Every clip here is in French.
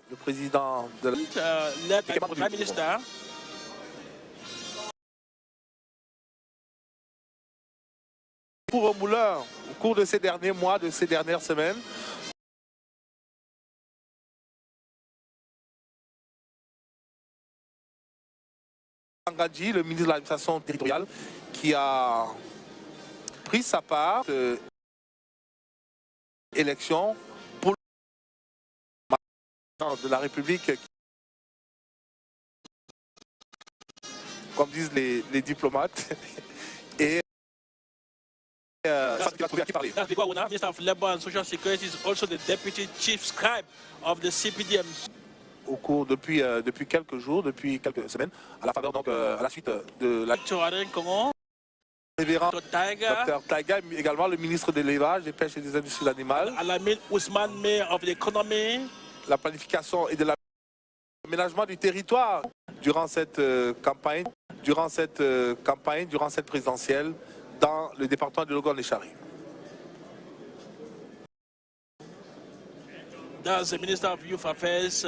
le président de led by the Prime Minister. Pour Moulin, au cours de ces derniers mois, de ces dernières semaines, Ngadji, le ministre de l'administration territoriale, qui a pris sa part de l'élection pour le président de la République, comme disent les diplomates. Et Minister of Labour and Social Security is also the Deputy Chief Scribe of the CPDM. Au cours depuis quelques jours, depuis quelques semaines, à la faveur donc à la suite de la révérend Dr Taiga, également le ministre de l'élevage, des pêches et des industries animales, Alamin Ousmane, Mayor of the Economy, la planification et de l'aménagement du territoire durant cette campagne, durant cette présidentielle dans le département de Logon-Léchari. That's the Minister of Youth Affairs,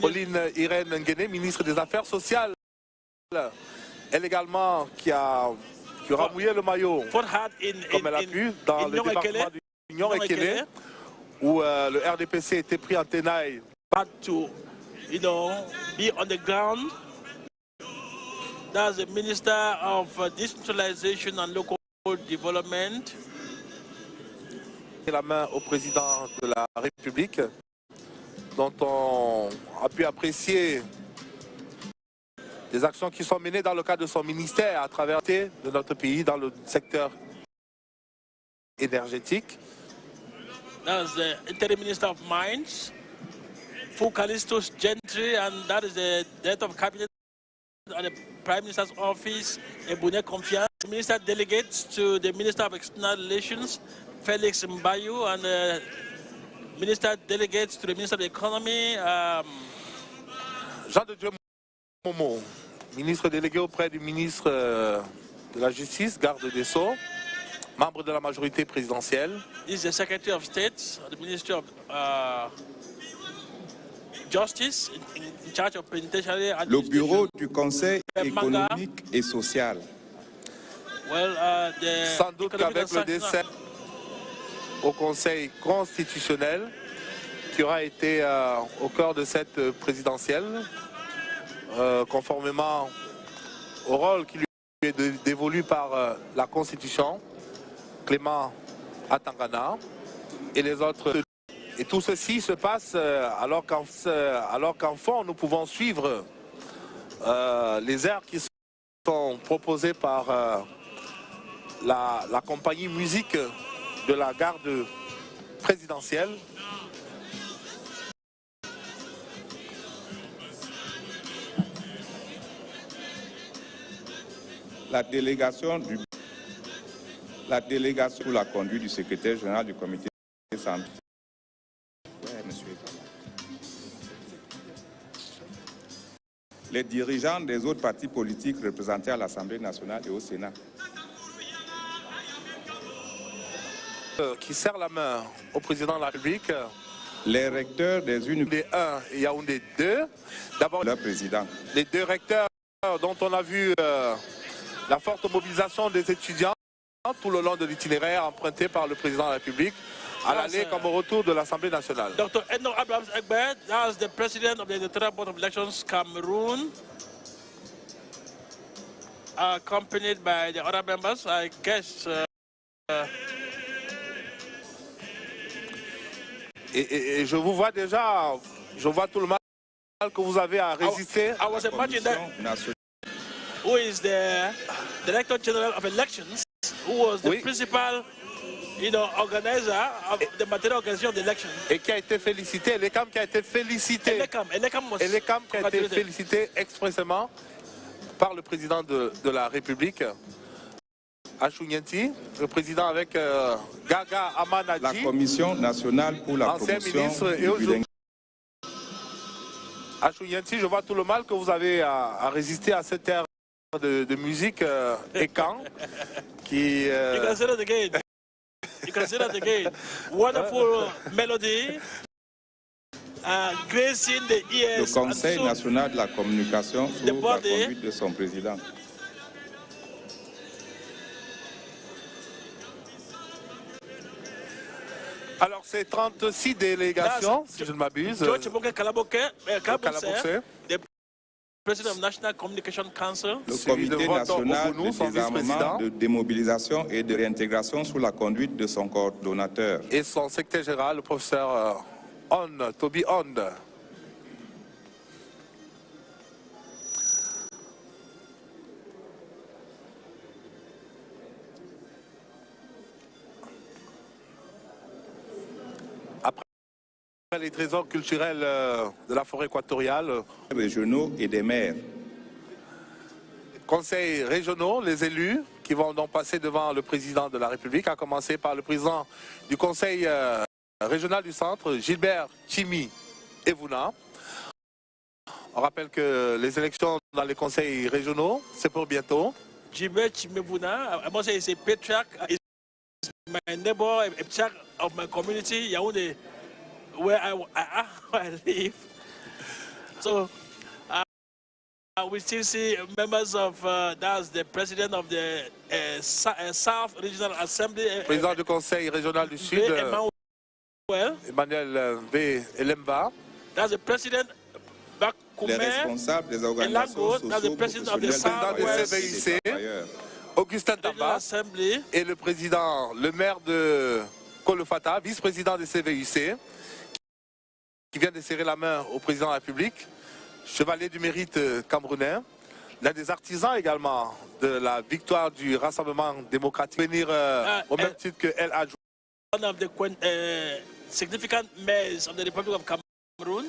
Pauline Irène Nguéné, ministre des Affaires sociales, elle également qui aura mouillé le maillot comme elle a pu dans le département de l'Union Ekele, où le RDPC était pris en tenaille. But to, be on the ground. That's the Minister of Decentralization and Local Development. La main au président de la République, dont on a pu apprécier des actions qui sont menées dans le cadre de son ministère à travers de notre pays dans le secteur énergétique. That's the Interim Minister of Mines, Fukalistos Gentry, and that is the Head of Cabinet at the Prime Minister's Office, Ebune Confiance. Minister delegates to the Minister of External Relations, Felix Mbayu, and Minister delegates to the Minister of the Economy, Jean de Dieu Momo, ministre délégué auprès du ministre de la Justice, garde des Sceaux, membre de la majorité présidentielle. Is the Secretary of State of the Ministry of Justice in charge of penitentiary le bureau du Conseil économique et social. Well, sans doute qu'avec le décès au Conseil constitutionnel qui aura été au cœur de cette présidentielle, conformément au rôle qui lui est dévolu par la Constitution, Clément Atangana et les autres. Et tout ceci se passe alors qu'en fond, nous pouvons suivre les airs qui sont proposés par la compagnie musique de la garde présidentielle. La délégation sous la conduite du secrétaire général du comité central. Les dirigeants des autres partis politiques représentés à l'Assemblée nationale et au Sénat. Qui serre la main au président de la République. Les recteurs des universités 1 et Yaoundé 2. D'abord, le président. Les deux recteurs dont on a vu la forte mobilisation des étudiants tout le long de l'itinéraire emprunté par le président de la République à l'aller comme au retour de l'Assemblée nationale. Dr. Edno Abrahams Egbert, that's the president of the Electoral Board of Elections, Cameroon, accompanied by the other members, I guess. Et je vous vois déjà, je vois tout le mal que vous avez à résister. I was imagining that. Who is the Director General of Elections, who was the principal organizer of the material organization of the election. Et qui a été félicité, l'ECAM qui a été félicité. L'ECAM qui a été félicité expressément par le président de la République, Achou-Nianti, le président avec Gaga Amanadji, la Commission nationale pour la promotion du bilinguisme. Achou-Nianti, je vois tout le mal que vous avez à résister à cette ère de musique ECAM qui... You can say it again. You can say that again. Wonderful melody, gracing the ears. Le Conseil national de la communication sous la conduite de son président. Alors, c'est 36 délégations, si je ne m'abuse. President of National Communication Council. Le Comité national de désarmement, de démobilisation et de réintégration sous la conduite de son coordonnateur. Et son secrétaire général, le professeur Toby Hond. Les trésors culturels de la forêt équatoriale. Régionaux et des maires. Conseils régionaux, les élus qui vont donc passer devant le président de la République, à commencer par le président du Conseil régional du centre, Gilbert Chimi Evuna. On rappelle que les élections dans les conseils régionaux, c'est pour bientôt. Gilbert Chimi Evuna, I must say he's a patriarch, is my neighbor, a patriarch of my community, Yaoundé, where I live. So we still see members of, that's the president of the South Regional Assembly. Président du Conseil régional du Sud, Emmanuel V. Elemba. That's the president, les responsables des organisations socioprofessionnelles des CVIC, Augustin Tamba, et le président, le maire de Kolofata, vice-président des CVIC, qui vient de serrer la main au président de la République, chevalier du mérite camerounais, l'un des artisans également de la victoire du Rassemblement démocratique, venir au même titre que El Hadj. One of the significant mayors of the Republic of Cameroon.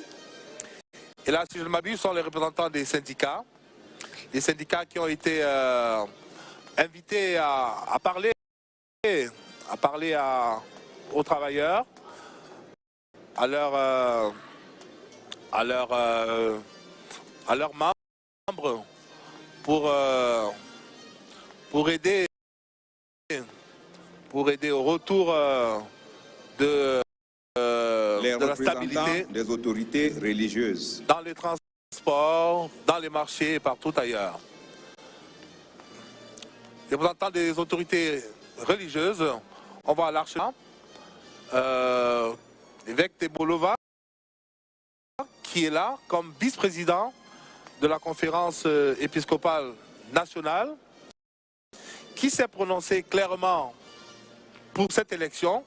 Et là, si je ne m'abuse, sont les représentants des syndicats. Les syndicats qui ont été invités à parler aux travailleurs, à leurs membres pour aider au retour de la stabilité des autorités religieuses dans les transports, dans les marchés et partout ailleurs. Les représentants des autorités religieuses, on va à l'archevêque, l'évêque Tebolova, qui est là comme vice-président de la conférence épiscopale nationale, qui s'est prononcé clairement pour cette élection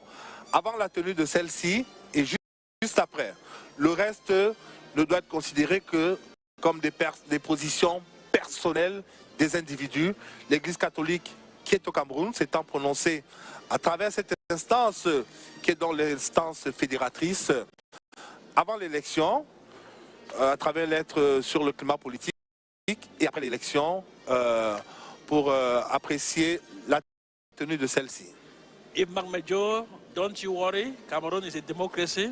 avant la tenue de celle-ci et juste après. Le reste ne doit être considéré que comme des positions personnelles des individus. L'Église catholique qui est au Cameroun s'étant prononcée à travers cette instance qui est dans l'instance fédératrice avant l'élection, à travers lettre sur le climat politique et après l'élection pour apprécier la tenue de celle-ci. If Mark Major, don't you worry, Cameroon is a democracy.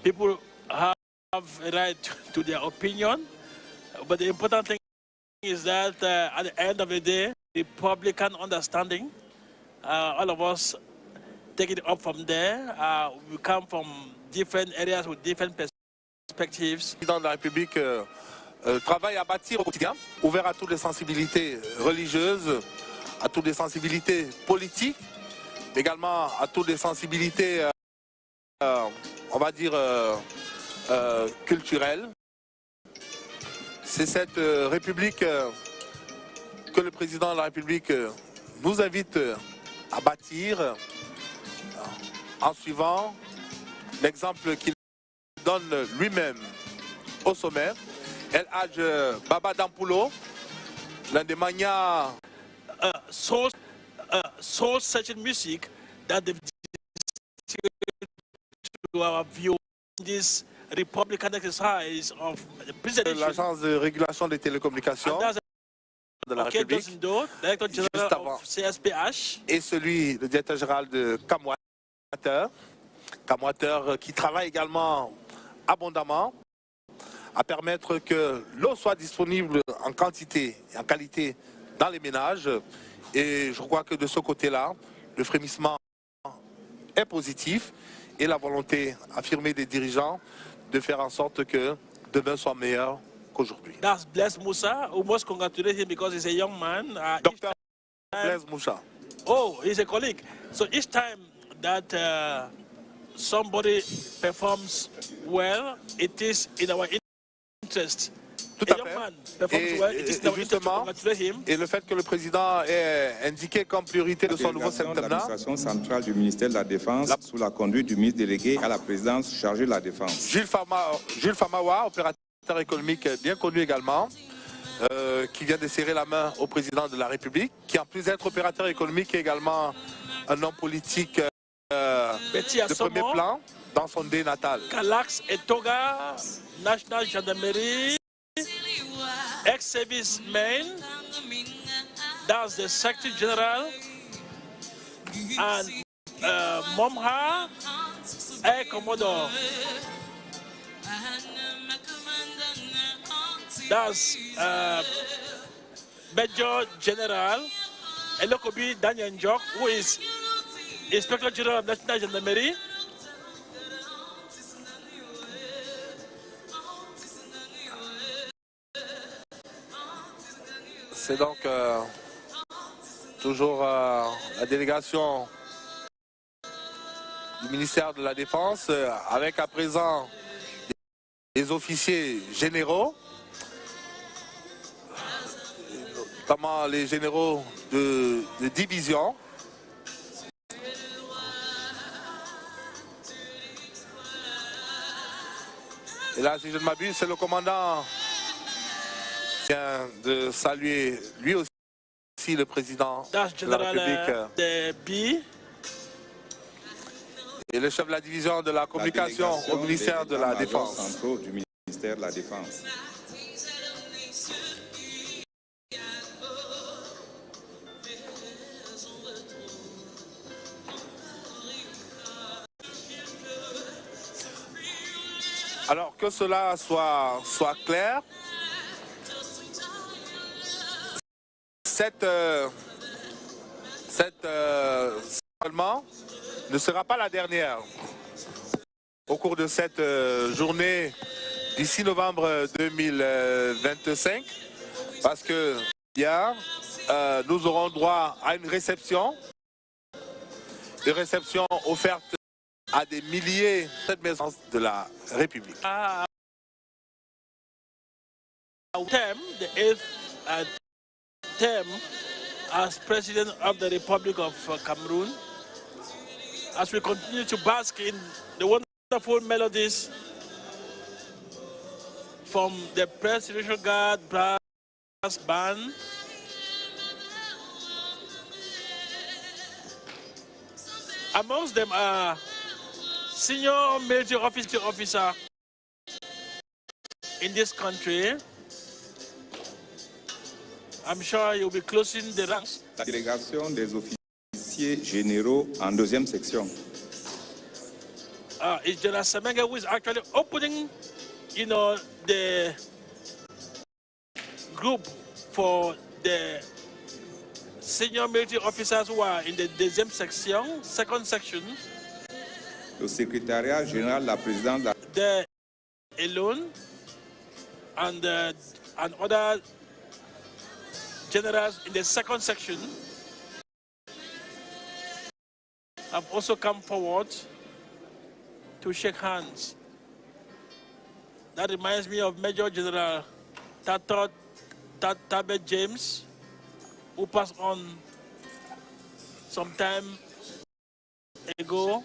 People have a right to their opinion, but the important thing is that at the end of the day, Republican understanding, all of us take it up from there. We come from different areas with different perspectives. Le président de la République travaille à bâtir au quotidien, ouvert à toutes les sensibilités religieuses, à toutes les sensibilités politiques, également à toutes les sensibilités, on va dire, culturelles. C'est cette République que le président de la République nous invite à bâtir en suivant l'exemple qu'il donne lui-même au sommet. El Hadj Baba Dampulo, l'un des magnats. Soul-searching music that they've to our view this Republican exercise of the president. L'agence de régulation des télécommunications de la République, juste avant, CSPH, et celui, le directeur général de Camwater, qui travaille également abondamment à permettre que l'eau soit disponible en quantité et en qualité dans les ménages. Et je crois que de ce côté-là, le frémissement est positif et la volonté affirmée des dirigeants de faire en sorte que demain soit meilleur qu'aujourd'hui. That's Blaise Moussa. We must congratulate him because he's a young man. Dr. Blaise Moussa. Oh, he's a colleague. So each time that somebody performs well, it is in our interest. Tout à fait. Et le fait que le président ait indiqué comme priorité de son nouveau septembre. L'administration centrale du ministère de la Défense, sous la conduite du ministre délégué à la présidence chargée de la Défense. Jules Famawa, opérateur économique bien connu également, qui vient de serrer la main au président de la République, qui en plus d'être opérateur économique est également un homme politique de premier plan dans son dé natal. Kalax Etoga, National Gendarmerie, ex-serviceman, that's the Secretary General, and Momha, Air Commodore, that's Major General Elokobi Daniel Njok, who is Inspector General of National Gendarmerie. C'est donc toujours la délégation du ministère de la Défense avec à présent les officiers généraux, notamment les généraux de division. Et là, si je ne m'abuse, c'est le commandant qui vient de saluer lui aussi le président de la République et le chef de la division de la communication au ministère de la Défense. Du ministère de la Défense. Alors que cela soit clair, cette seulement ne sera pas la dernière. Au cours de cette journée du 6 novembre 2025, parce que hier, nous aurons droit à une réception offerte à des milliers de maisons de la République. The eighth term as President of the Republic of Cameroon, as we continue to bask in the wonderful melodies from the Presidential Guard Brass Band, amongst them are senior military officer in this country. I'm sure you'll be closing the ranks. La délégation des officiers généraux en deuxième section. It's General Semenge who is actually opening, the group for the senior military officers who are in the deuxième section, second section. Le secrétariat général de la présidence. There alone, and other generals in the second section have also come forward to shake hands. That reminds me of Major General Tabe James, who passed on some time ago.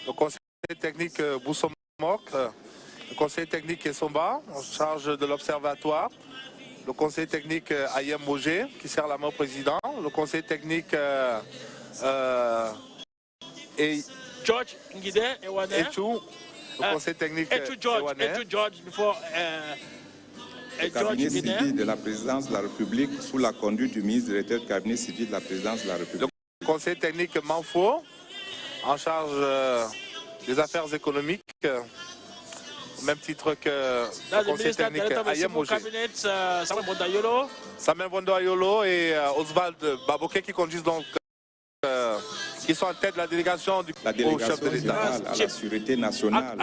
Le conseil technique Boussomok, le conseil technique Essomba, en charge de l'observatoire, le conseil technique Ayem Mogé, qui sert la main au président, le conseil technique George Ngide Ewane, le conseil technique George before le cabinet civil de la présidence de la République sous la conduite du ministre directeur du cabinet civil de la présidence de la République. Le conseil technique Manfo, en charge des affaires économiques au même titre que le conseiller technique Ayem Ogé. Samuel Bondo Ayolo et Oswald Baboké qui conduisent donc, qui sont en tête de la délégation au chef de l'État. À la Sûreté nationale,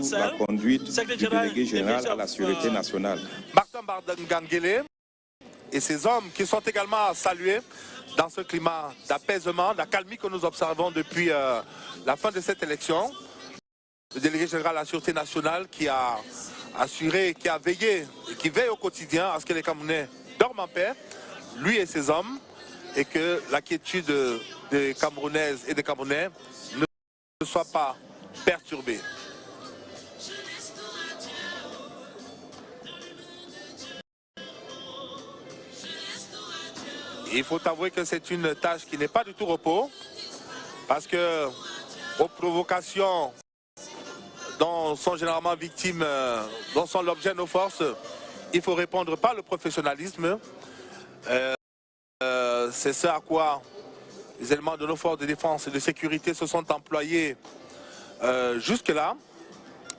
sous la conduite du délégué général à la Sûreté nationale. Martin Bardangangele et ses hommes qui sont également à saluer dans ce climat d'apaisement, d'accalmie que nous observons depuis la fin de cette élection. Le délégué général à la Sûreté nationale qui a assuré, qui a veillé et qui veille au quotidien à ce que les Camerounais dorment en paix, lui et ses hommes, et que la quiétude des Camerounaises et des Camerounais ne soit pas perturbée. Il faut avouer que c'est une tâche qui n'est pas du tout repos, parce que aux provocations dont sont généralement victimes, dont sont l'objet nos forces, il faut répondre par le professionnalisme. C'est ce à quoi les éléments de nos forces de défense et de sécurité se sont employés jusque-là,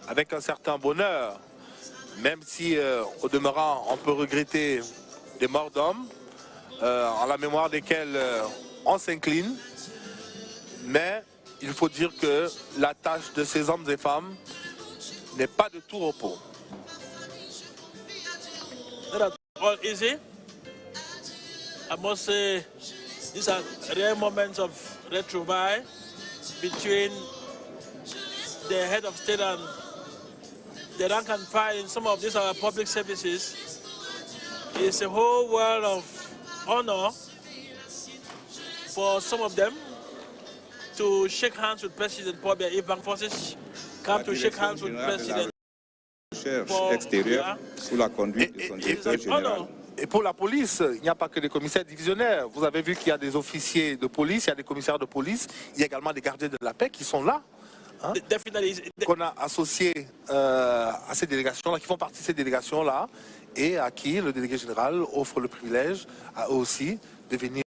avec un certain bonheur, même si au demeurant on peut regretter des morts d'hommes, en la mémoire desquels on s'incline, mais il faut dire que la tâche de ces hommes et femmes n'est pas de tout repos. All easy. I must say these are rare moments of retrouvailles between the head of state and the rank and file in some of these public services. It's a whole world of honor for some of them to shake hands with President Paul Biya. If Bank Forces come to shake hands with President Paul Biya, sous la conduite de son directeur général. Et pour la police, il n'y a pas que des commissaires divisionnaires. Vous avez vu qu'il y a des officiers de police, il y a des commissaires de police, il y a également des gardiens de la paix qui sont là, hein, qu'on a associés à ces délégations-là, qui font partie de ces délégations-là, et à qui le délégué général offre le privilège à eux aussi de venir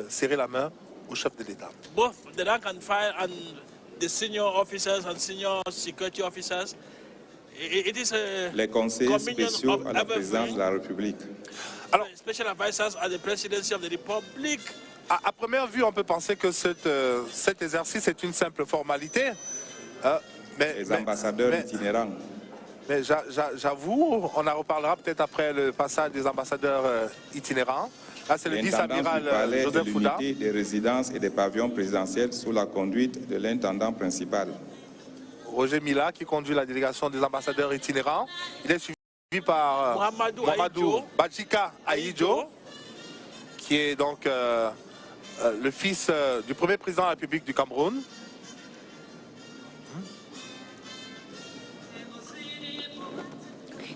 serrer la main au chef de l'État. Both the rank and file and the senior officers and senior security officers, it is a les conseillers spéciaux à la présidence de la République. Alors, special advisors at the presidency of the Republic. À première vue, on peut penser que cet exercice est une simple formalité. Les ambassadeurs itinérants. Mais j'avoue, on en reparlera peut-être après le passage des ambassadeurs itinérants. Là, c'est le vice-amiral Joseph Fouda. L'unité des résidences et des pavillons présidentiels sous la conduite de l'intendant principal. Roger Mila, qui conduit la délégation des ambassadeurs itinérants. Il est suivi par Mohamedou Badjika Aïdjo, qui est donc le fils du premier président de la République du Cameroun.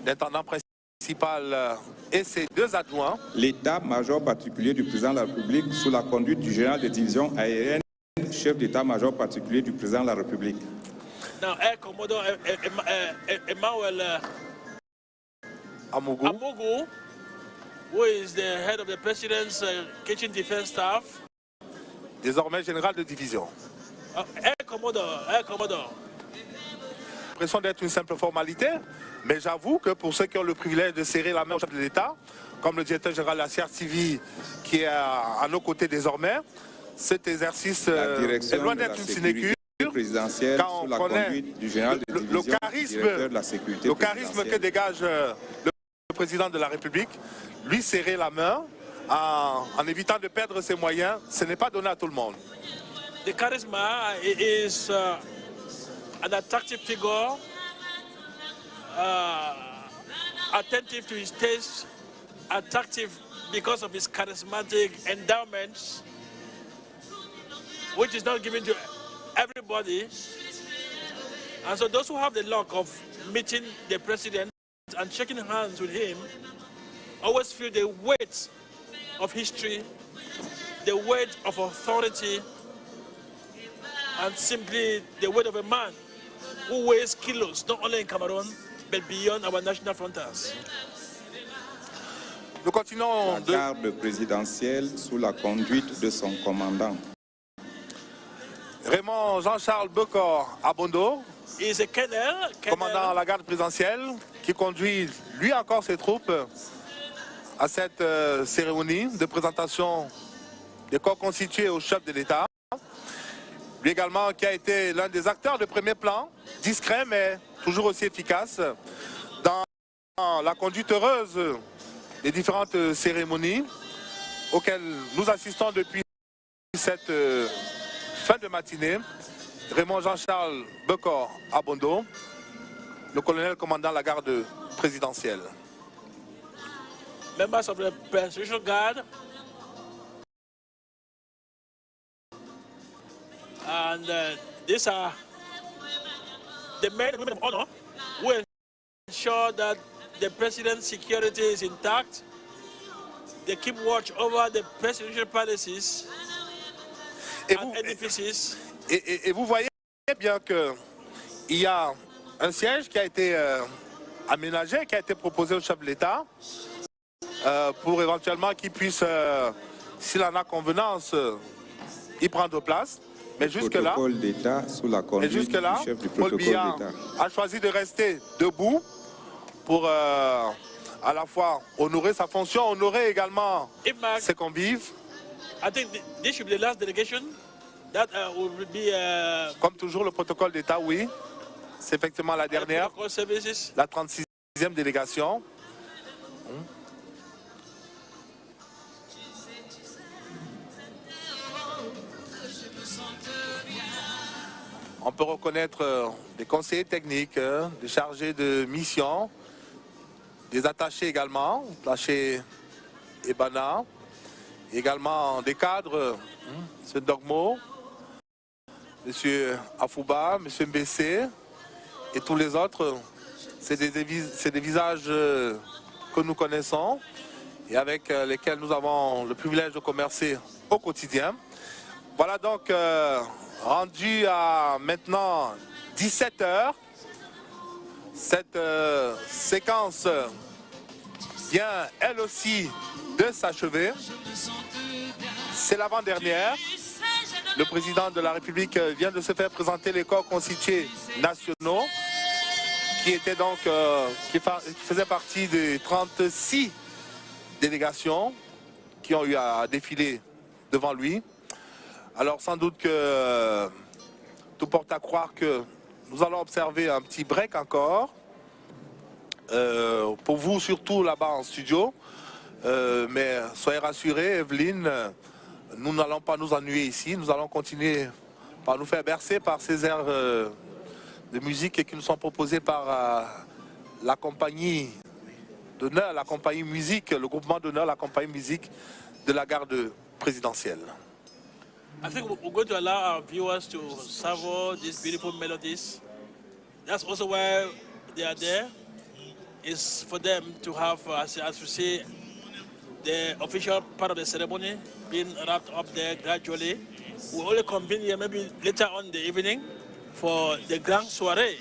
L'intendant principal et ses deux adjoints. L'état-major particulier du président de la République sous la conduite du général de division aérienne, chef d'état-major particulier du président de la République. Now, Air Commodore Emmanuel Amougou, who is the head of the President's Kitchen Defense Staff. Désormais général de division. Air Commodore. L'impression d'être une simple formalité, mais j'avoue que pour ceux qui ont le privilège de serrer la main au chef de l'État, comme le directeur général de la CRTV qui est à nos côtés désormais, cet exercice est loin d'être une sinécure. Quand on connaît le charisme que dégage le président de la République, lui serrer la main en évitant de perdre ses moyens, ce n'est pas donné à tout le monde. The charisma is an attractive figure, attentive to his taste, attractive because of his charismatic endowments, which is not given to everybody. And so those who have the luck of meeting the president and shaking hands with him always feel the weight of history, the weight of authority, and simply the weight of a man who weighs kilos, not only in Cameroon, but beyond our national frontiers. Nous continuons la garde présidentielle sous la conduite de son commandant. Raymond Jean-Charles Bekor Abondo, is a colonel. Commandant la garde présidentielle, qui conduit lui encore ses troupes à cette cérémonie de présentation des corps constitués au chef de l'État. Lui également qui a été l'un des acteurs de premier plan, discret mais toujours aussi efficace dans la conduite heureuse des différentes cérémonies auxquelles nous assistons depuis cette fin de matinée. Raymond Jean-Charles Becor Abondo, le colonel commandant la garde présidentielle. Members of the Presidential Guard and these are the men and women of honor who ensure that the president's security is intact. They keep watch over the presidential palaces and edifices. Et vous voyez bien qu'il y a un siège qui a été aménagé, qui a été proposé au chef de l'État pour éventuellement qu'il puisse, s'il en a convenance, y prendre place. Mais jusque-là, Paul Biya a choisi de rester debout pour à la fois honorer sa fonction, honorer également ses convives. I think this should be the last delegation. That will be, comme toujours, le protocole d'État, oui. C'est effectivement la dernière, la 36e délégation. On peut reconnaître des conseillers techniques, des chargés de mission, des attachés également, attachés Ebana, également des cadres, M. Dogmo, M. Afouba, M. Mbessé et tous les autres. C'est des visages que nous connaissons et avec lesquels nous avons le privilège de commercer au quotidien. Voilà donc rendu à maintenant 17 h. Cette séquence vient elle aussi de s'achever. C'est l'avant-dernière. Le président de la République vient de se faire présenter les corps constitués nationaux qui étaient donc qui faisaient partie des 36 délégations qui ont eu à défiler devant lui. Alors sans doute que tout porte à croire que nous allons observer un petit break encore. Pour vous surtout là-bas en studio. Mais soyez rassurés, Evelyne, nous n'allons pas nous ennuyer ici. Nous allons continuer par nous faire bercer par ces airs de musique qui nous sont proposés par la compagnie d'honneur, la compagnie musique, le groupement d'honneur, la compagnie musique de la garde présidentielle. I think we're going to allow our viewers to savor these beautiful melodies. That's also why they are there. Is for them to have, as we see, the official part of the ceremony being wrapped up there gradually. We'll only convene here maybe later on in the evening for the grand soirée.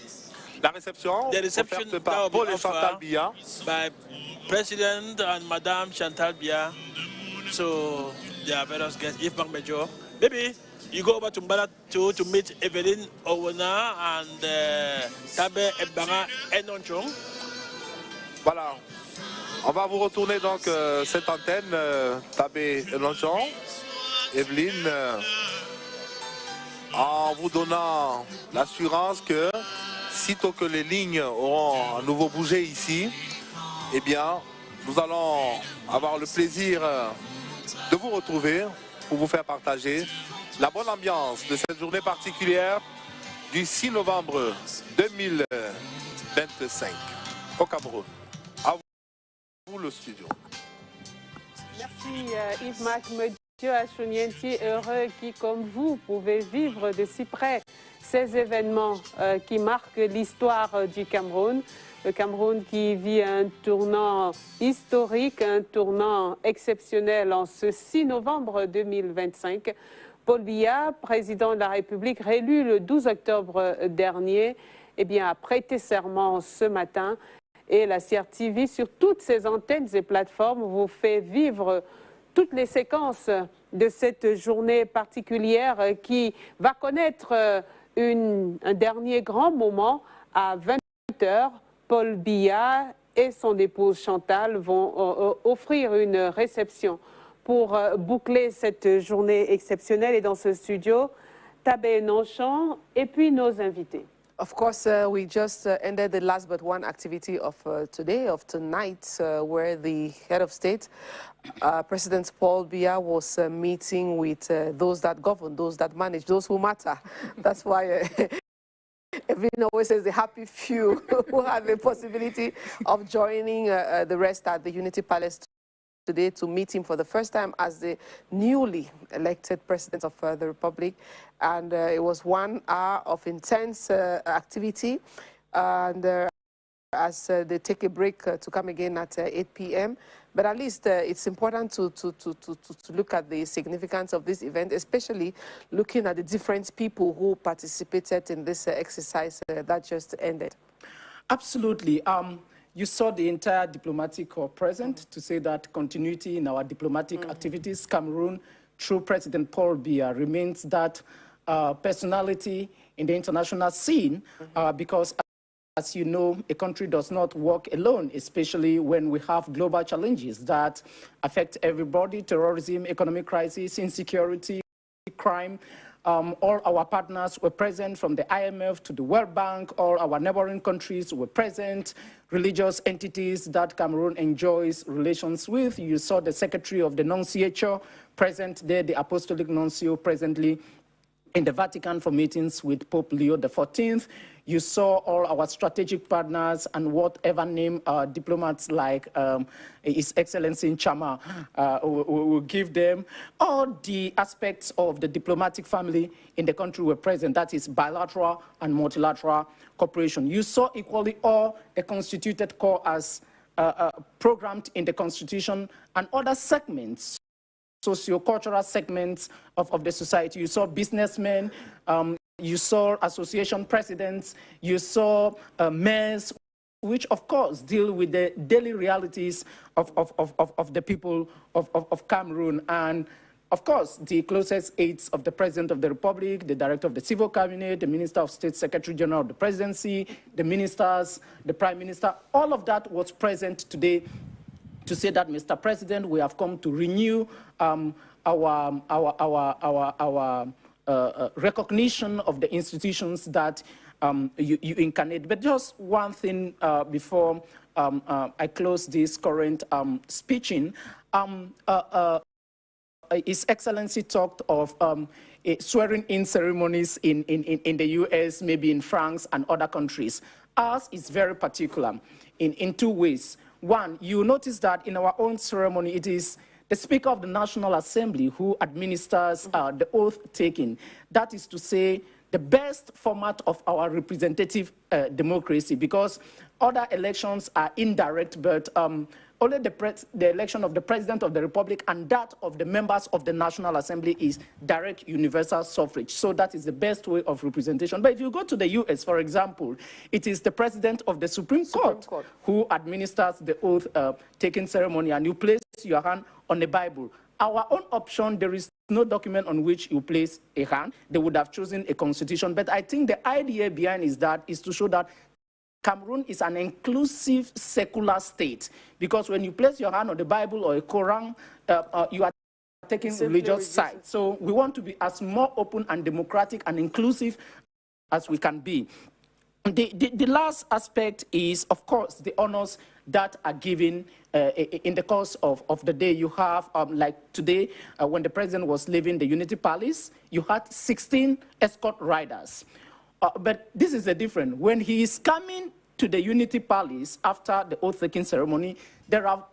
La réception, offerte par Paul et Chantal Biya, by President and Madame Chantal Biya. So there are various guests. If Bank Major, maybe you go over to Mbala to meet Evelyn Owona and Tabe Ebanga Enonchong. Voilà, on va vous retourner donc cette antenne, Tabé Enonchong, Evelyne, en vous donnant l'assurance que sitôt que les lignes auront à nouveau bougé ici, eh bien, nous allons avoir le plaisir de vous retrouver pour vous faire partager la bonne ambiance de cette journée particulière du 6 novembre 2025 au Cameroun. À vous le studio. Merci Yves-Marc Dieu Achonienti, heureux qui, comme vous, pouvez vivre de si près ces événements qui marquent l'histoire du Cameroun. Le Cameroun qui vit un tournant historique, un tournant exceptionnel en ce 6 novembre 2025. Paul Biya, président de la République, réélu le 12 octobre dernier, eh bien, a prêté serment ce matin. Et la CRTV, sur toutes ses antennes et plateformes, vous fait vivre toutes les séquences de cette journée particulière qui va connaître un dernier grand moment à 20h. Paul Biya et son épouse Chantal vont offrir une réception pour boucler cette journée exceptionnelle. Et dans ce studio, Tabé Nonchan et puis nos invités. Of course, we just ended the last but one activity of tonight, where the head of state, President Paul Biya, was meeting with those that govern, those that manage, those who matter. That's why Evin always says the happy few who have the possibility of joining the rest at the Unity Palace today to meet him for the first time as the newly elected president of the Republic. And it was 1 hour of intense activity. And as they take a break to come again at 8 p.m. But at least it's important to look at the significance of this event, especially looking at the different people who participated in this exercise that just ended. Absolutely. You saw the entire diplomatic corps present to say that continuity in our diplomatic activities, Cameroon, through President Paul Biya, remains that personality in the international scene because, as you know, a country does not work alone, especially when we have global challenges that affect everybody: terrorism, economic crisis, insecurity, crime. All our partners were present, from the IMF to the World Bank. All our neighboring countries were present. Religious entities that Cameroon enjoys relations with. You saw the Secretary of the Nunciature present there, the Apostolic Nuncio presently in the Vatican for meetings with Pope Leo XIV. You saw all our strategic partners and whatever name diplomats like His Excellency Chama will give them. All the aspects of the diplomatic family in the country were present. That is bilateral and multilateral cooperation. You saw equally all the constituted corps as programmed in the Constitution and other segments, socio-cultural segments of the society. You saw businessmen, you saw association presidents, you saw mayors, which of course deal with the daily realities of the people of Cameroon. And of course, the closest aides of the President of the Republic, the Director of the Civil Cabinet, the Minister of State, Secretary General of the Presidency, the ministers, the Prime Minister, all of that was present today to say that, Mr. President, we have come to renew our recognition of the institutions that you incarnate. But just one thing before I close this current speeching. His Excellency talked of swearing-in ceremonies in the US, maybe in France and other countries. Ours is very particular in two ways. One, you notice that in our own ceremony, it is the Speaker of the National Assembly who administers the oath-taking. That is to say, the best format of our representative democracy, because other elections are indirect, but only the election of the President of the Republic and that of the members of the National Assembly is direct universal suffrage. So that is the best way of representation. But if you go to the US, for example, it is the President of the Supreme Court who administers the oath-taking ceremony, and you place your hand on the Bible. Our own option, there is no document on which you place a hand. They would have chosen a constitution. But I think the idea behind is to show that Cameroon is an inclusive secular state, because when you place your hand on the Bible or a Quran, you are taking religious sides. So we want to be as more open and democratic and inclusive as we can be. The last aspect is, of course, the honors that are given in the course of the day. You have, like today, when the president was leaving the Unity Palace, you had 16 escort riders. But this is the difference. When he is coming to the Unity Palace after the oath-taking ceremony, there are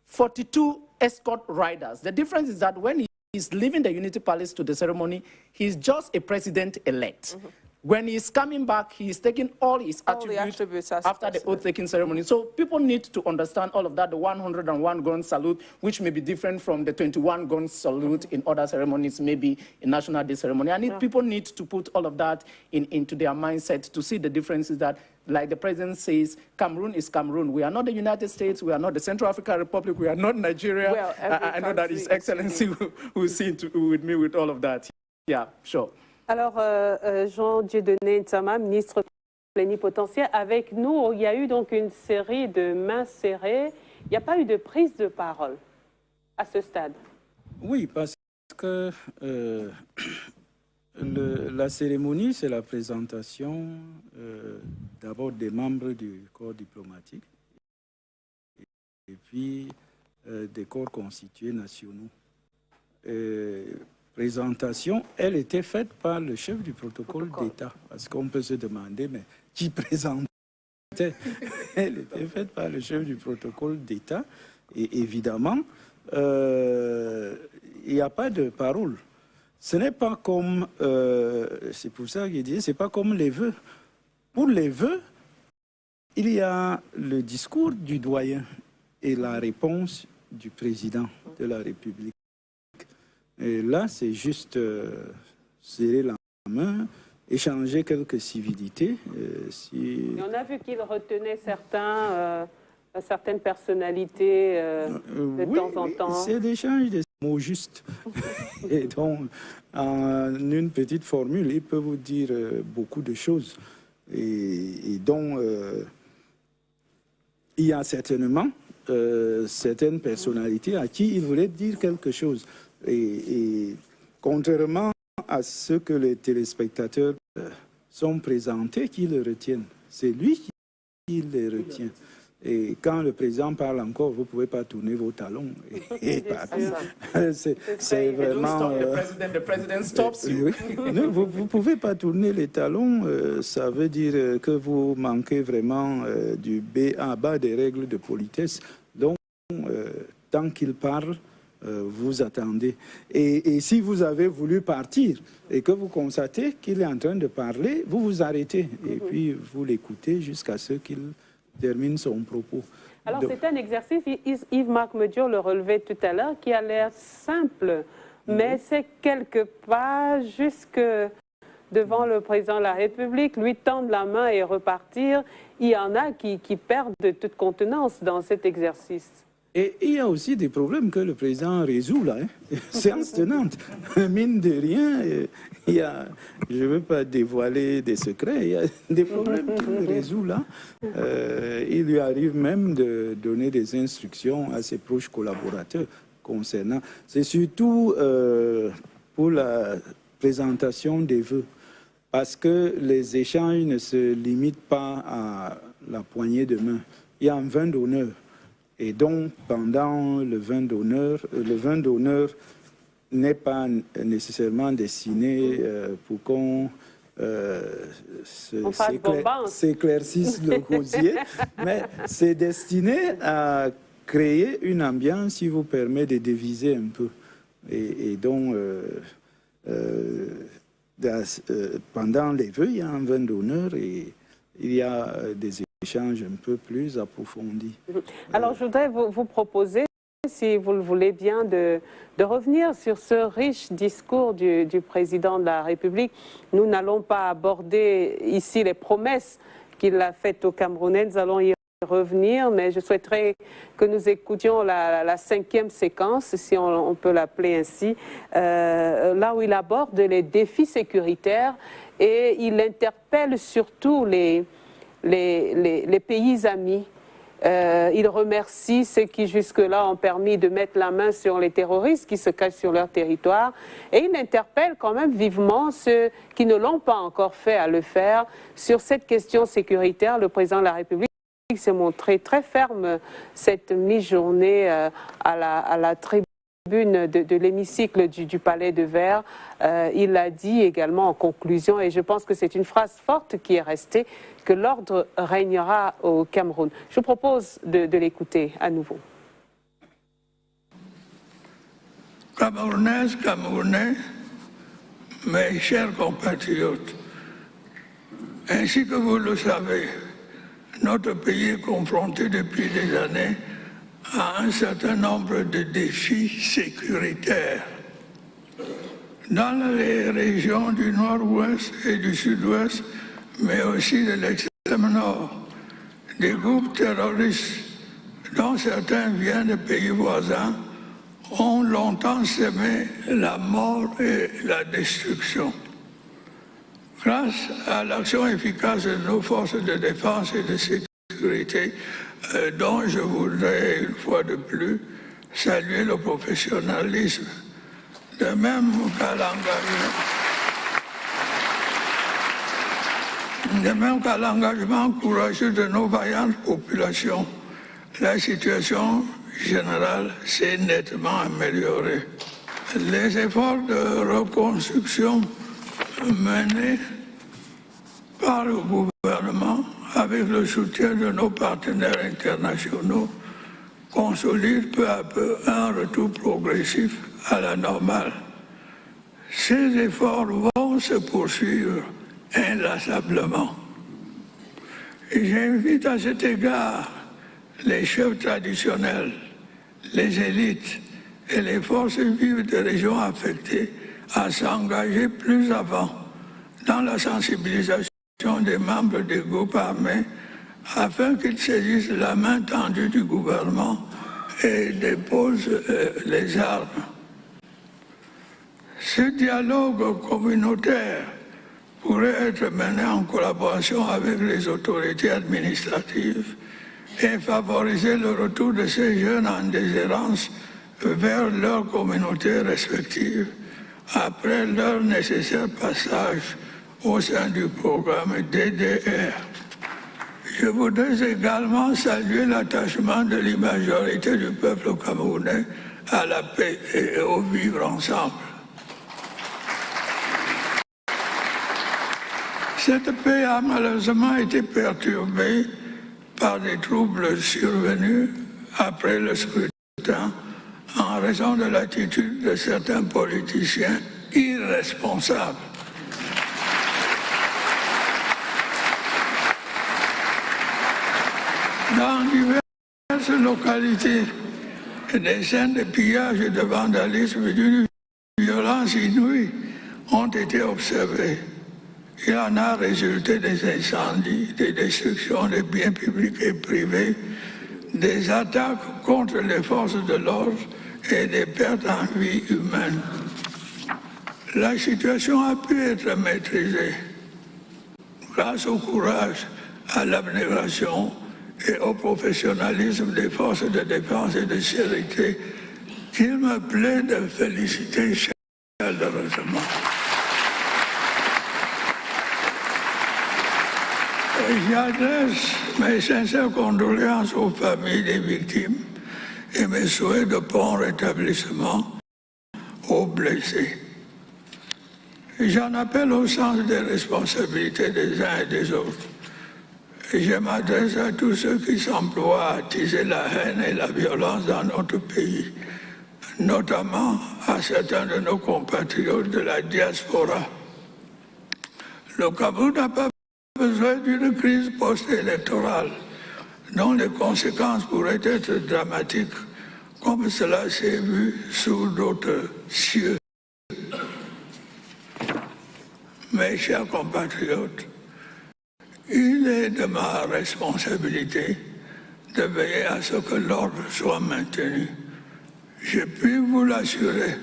42 escort riders. The difference is that when he is leaving the Unity Palace to the ceremony, he's just a president-elect. When he's coming back, he's taking all his attributes after the oath-taking ceremony. So people need to understand all of that, the 101-gun salute, which may be different from the 21-gun salute in other ceremonies, maybe in National Day ceremony. And people need to put all of that into their mindset to see the differences that, like the president says, Cameroon is Cameroon. We are not the United States. We are not the Central African Republic. We are not Nigeria. Well, I know that His Excellency will see with me with all of that. Yeah, sure. Alors, Jean Dieudonné Nsama, ministre plénipotentiaire, avec nous, il y a eu donc une série de mains serrées. Il n'y a pas eu de prise de parole à ce stade. Oui, parce que la cérémonie, c'est la présentation d'abord des membres du corps diplomatique et puis des corps constitués nationaux. Présentation, elle était faite par le chef du protocole d'État. Parce qu'on peut se demander, mais qui présentait? Elle était faite par le chef du protocole d'État. Et évidemment, il n'y a pas de parole. Ce n'est pas comme, c'est pour ça que je dis, c'est pas comme les vœux. Pour les vœux, il y a le discours du doyen et la réponse du président de la République. Et là, c'est juste serrer la main, échanger quelques civilités. Et on a vu qu'il retenait certaines personnalités de temps en temps. C'est d'échange des mots justes. Et donc, en une petite formule, il peut vous dire beaucoup de choses. Et donc, il y a certainement certaines personnalités à qui il voulait dire quelque chose. Et contrairement à ce que les téléspectateurs sont présentés, qui le retiennent. C'est lui qui les retient. Et quand le président parle encore, vous ne pouvez pas tourner vos talons. C'est vraiment... The president stops you. Vous ne pouvez pas tourner les talons. Ça veut dire que vous manquez vraiment du B à bas des règles de politesse. Donc, tant qu'il parle, vous attendez. Et si vous avez voulu partir et que vous constatez qu'il est en train de parler, vous vous arrêtez et puis vous l'écoutez jusqu'à ce qu'il termine son propos. Alors c'est un exercice, Yves-Marc Médiot le relevait tout à l'heure, qui a l'air simple, mais c'est quelque part jusque devant le président de la République, lui tendre la main et repartir. Il y en a qui perdent de toute contenance dans cet exercice. Et il y a aussi des problèmes que le président résout là. Séance tenante. Mine de rien, il y a, je ne veux pas dévoiler des secrets, il y a des problèmes qu'il résout là. Il lui arrive même de donner des instructions à ses proches collaborateurs concernant. C'est surtout pour la présentation des vœux. Parce que les échanges ne se limitent pas à la poignée de main. Il y a un vin d'honneur. Et donc, pendant le vin d'honneur n'est pas nécessairement destiné pour qu'on s'éclaircisse le gosier, mais c'est destiné à créer une ambiance qui vous permet de déviser un peu. Et donc, pendant les vœux, il y a un vin d'honneur et il y a des échanges un peu plus approfondis. Alors, je voudrais vous proposer, si vous le voulez bien, de revenir sur ce riche discours du président de la République. Nous n'allons pas aborder ici les promesses qu'il a faites aux Camerounais, nous allons y revenir, mais je souhaiterais que nous écoutions la cinquième séquence, si on peut l'appeler ainsi, là où il aborde les défis sécuritaires et il interpelle surtout les pays amis. Il remercie ceux qui jusque-là ont permis de mettre la main sur les terroristes qui se cachent sur leur territoire et il interpelle quand même vivement ceux qui ne l'ont pas encore fait à le faire. Sur cette question sécuritaire, le président de la République s'est montré très ferme cette mi-journée à la tribune de l'hémicycle du Palais de Verre. Il a dit également en conclusion, et je pense que c'est une phrase forte qui est restée, que l'ordre régnera au Cameroun. Je vous propose de l'écouter à nouveau. Camerounaises, Camerounais, mes chers compatriotes, ainsi que vous le savez, notre pays est confronté depuis des années à un certain nombre de défis sécuritaires. Dans les régions du nord-ouest et du sud-ouest, mais aussi de l'extrême nord, des groupes terroristes, dont certains viennent de pays voisins, ont longtemps semé la mort et la destruction. Grâce à l'action efficace de nos forces de défense et de sécurité, dont je voudrais une fois de plus saluer le professionnalisme, de même qu'à l'engagement courageux de nos vaillantes populations, la situation générale s'est nettement améliorée. Les efforts de reconstruction menés par le gouvernement avec le soutien de nos partenaires internationaux consolident peu à peu un retour progressif à la normale. Ces efforts vont se poursuivre inlassablement. J'invite à cet égard les chefs traditionnels, les élites et les forces vives des régions affectées à s'engager plus avant dans la sensibilisation des membres des groupes armés afin qu'ils saisissent la main tendue du gouvernement et déposent les armes. Ce dialogue communautaire pourrait être mené en collaboration avec les autorités administratives et favoriser le retour de ces jeunes en déshérence vers leurs communautés respectives après leur nécessaire passage au sein du programme DDR. Je voudrais également saluer l'attachement de la majorité du peuple camerounais à la paix et au vivre ensemble. Cette paix a malheureusement été perturbée par des troubles survenus après le scrutin en raison de l'attitude de certains politiciens irresponsables. Dans diverses localités, des scènes de pillage et de vandalisme d'une violence inouïe ont été observées. Il en a résulté des incendies, des destructions de biens publics et privés, des attaques contre les forces de l'ordre et des pertes en vie humaine. La situation a pu être maîtrisée grâce au courage, à l'abnégation et au professionnalisme des forces de défense et de sécurité qu'il me plaît de féliciter chaleureusement. J'adresse mes sincères condoléances aux familles des victimes et mes souhaits de bon rétablissement aux blessés. J'en appelle au sens des responsabilités des uns et des autres. Je m'adresse à tous ceux qui s'emploient à attiser la haine et la violence dans notre pays, notamment à certains de nos compatriotes de la diaspora. Le Cameroun n'a pas besoin d'une crise post-électorale dont les conséquences pourraient être dramatiques, comme cela s'est vu sous d'autres cieux. Mes chers compatriotes, il est de ma responsabilité de veiller à ce que l'ordre soit maintenu. Je puis vous l'assurer,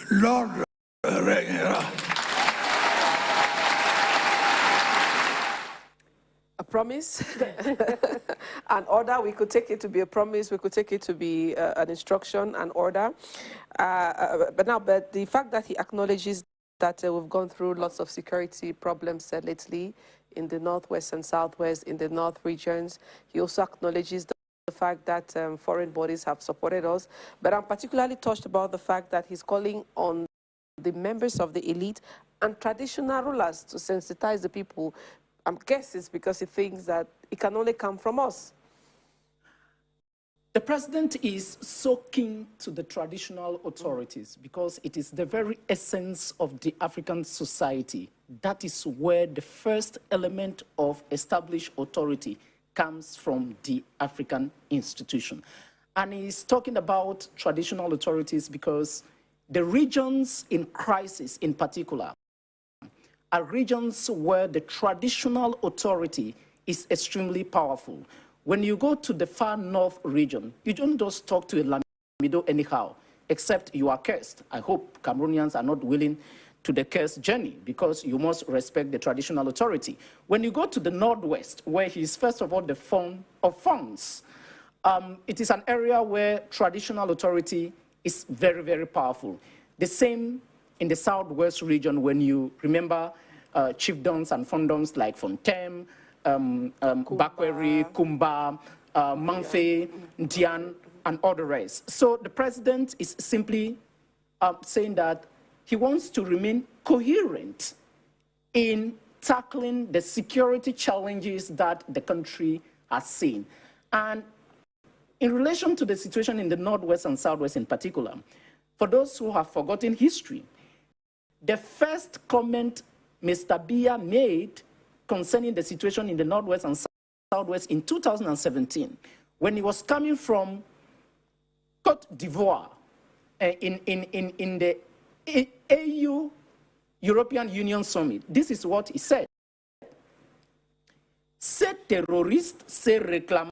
l'ordre régnera. A promise, an order. We could take it to be a promise. We could take it to be an instruction, an order. But the fact that he acknowledges that we've gone through lots of security problems lately in the northwest and southwest, in the north regions. He also acknowledges the fact that foreign bodies have supported us. But I'm particularly touched about the fact that he's calling on the members of the elite and traditional rulers to sensitize the people. I guess it's because he thinks that it can only come from us. The president is so keen to the traditional authorities because it is the very essence of the African society. That is where the first element of established authority comes from, the African institution. And he's talking about traditional authorities because the regions in crisis in particular are regions where the traditional authority is extremely powerful. When you go to the far north region, you don't just talk to a Lamido anyhow, except you are cursed. I hope Cameroonians are not willing to the curse journey, because you must respect the traditional authority. When you go to the Northwest, where he's first of all the font of fonts, it is an area where traditional authority is very, very powerful. The same in the Southwest region, when you remember chiefdoms and fondoms like Fontem, Bakweri, Kumba, Manfe, Ndian, and all the rest. So the president is simply saying that he wants to remain coherent in tackling the security challenges that the country has seen. And in relation to the situation in the Northwest and Southwest in particular, for those who have forgotten history, the first comment Mr. Biya made concerning the situation in the Northwest and Southwest in 2017, when he was coming from Côte d'Ivoire in the AU European Union Summit. This is what he said. Ces terroristes se réclamant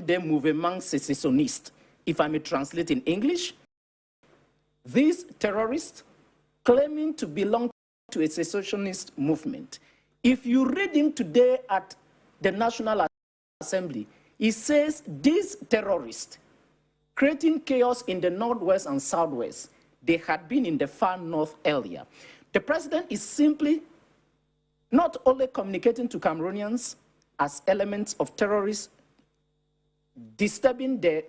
des mouvements sécessionnistes. If I may translate in English, these terrorists claiming to belong to a secessionist movement. If you read him today at the National Assembly, he says these terrorists creating chaos in the Northwest and Southwest, they had been in the far north earlier. The president is simply not only communicating to Cameroonians as elements of terrorists disturbing the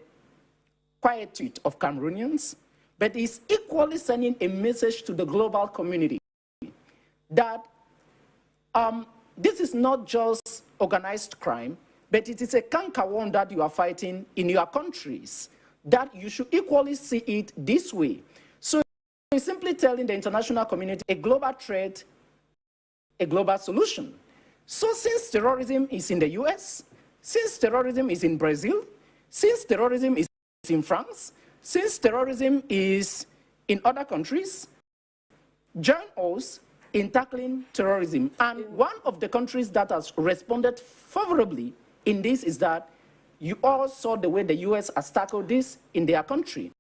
quietude of Cameroonians, but is equally sending a message to the global community that this is not just organized crime, but it is a cankerworm that you are fighting in your countries, that you should equally see it this way. So he's simply telling the international community a global threat, a global solution. So since terrorism is in the US, since terrorism is in Brazil, since terrorism is in France, since terrorism is in other countries, join us in tackling terrorism. And one of the countries that has responded favorably in this is that you all saw the way the US has tackled this in their country.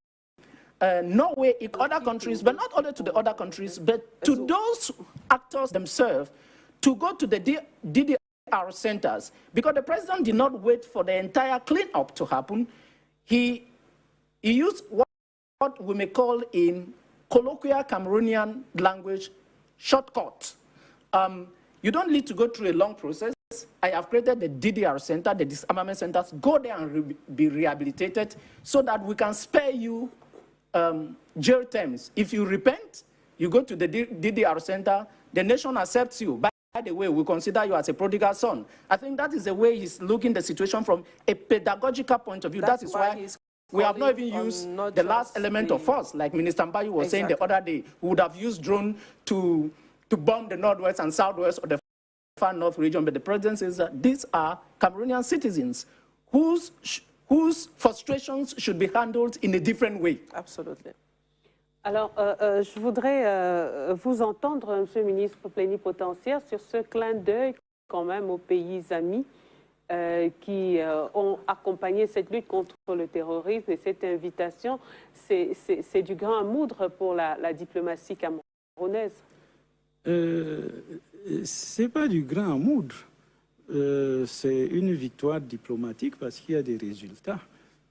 Norway, in other countries, but not only to the other countries, but to those actors themselves to go to the DDR centers, because the president did not wait for the entire cleanup to happen. He used what we may call in colloquial Cameroonian language, shortcut. You don't need to go through a long process. I have created the DDR center, the disarmament centers. Go there and be rehabilitated so that we can spare you jail terms. If you repent, you go to the DDR center, the nation accepts you. By the way, we consider you as a prodigal son. I think that is the way he's looking at the situation from a pedagogical point of view. That is why we have not even used the last element of force, like Minister Mbayu was saying the other day. We would have used drone to bomb the Northwest and Southwest or the far north region, but the president says that these are Cameroonian citizens whose frustrations should be handled in a different way. Absolutely. Alors, je voudrais vous entendre, Monsieur le ministre plénipotentiaire, sur ce clin d'œil quand même aux pays amis qui ont accompagné cette lutte contre le terrorisme, et cette invitation, c'est du grand moudre pour la diplomatie camerounaise. C'est pas du grand moudre, c'est une victoire diplomatique parce qu'il y a des résultats.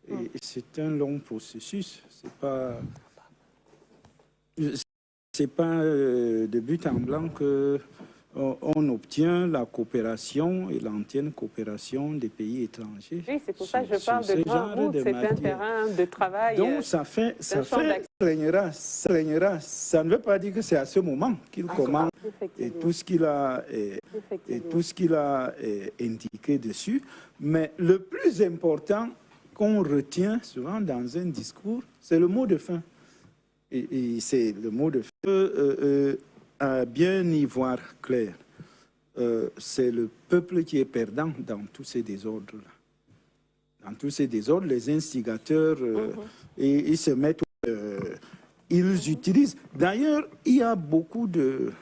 Et c'est un long processus, c'est pas de but en blanc qu'on obtient la coopération et l'entière coopération des pays étrangers. Oui, c'est pour ça que je parle de grand moudre, c'est un terrain de travail. Donc ça régnera. Ça ne veut pas dire que c'est à ce moment qu'il commence et tout ce qu'il a indiqué dessus. Mais le plus important qu'on retient souvent dans un discours, c'est le mot de fin. Et c'est le mot de fin. À bien y voir clair, c'est le peuple qui est perdant dans tous ces désordres-là. Dans tous ces désordres, les instigateurs, ils se mettent, ils utilisent. D'ailleurs, il y a beaucoup de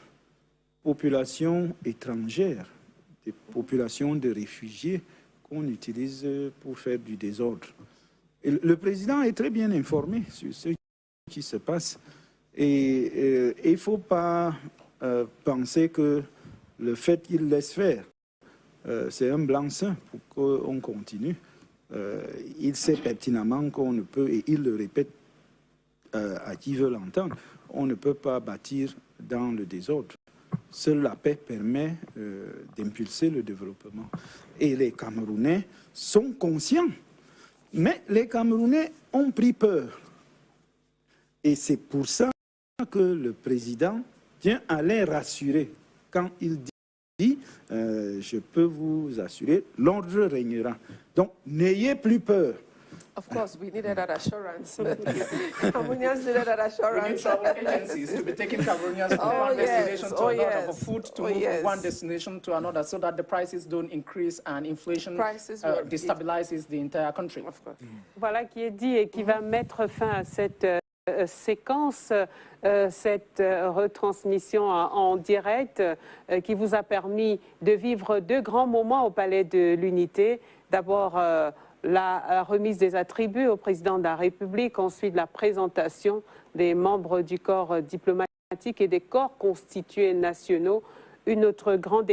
populations étrangères, des populations de réfugiés qu'on utilise pour faire du désordre. Et le président est très bien informé sur ce qui se passe. Et il ne faut pas penser que le fait qu'il laisse faire, c'est un blanc-seing pour qu'on continue. Il sait pertinemment qu'on ne peut, et il le répète à qui veut l'entendre, on ne peut pas bâtir dans le désordre. Seule la paix permet d'impulser le développement. Et les Camerounais sont conscients. Mais les Camerounais ont pris peur. Et c'est pour ça que le président tient à les rassurer quand il dit je peux vous assurer, l'ordre régnera. Donc, n'ayez plus peur. Of course, we needed that assurance. Cameroonians needed that assurance. We need travel agencies to be taking Cameroonians from one destination to another, for food to move from one destination to another, so that the prices don't increase and inflation destabilizes the entire country. Of course. Voilà qui est dit et qui va mettre fin à cette séquence, cette retransmission en direct qui vous a permis de vivre deux grands moments au Palais de l'Unité. D'abord, la remise des attributs au président de la République, ensuite la présentation des membres du corps diplomatique et des corps constitués nationaux. Une autre grande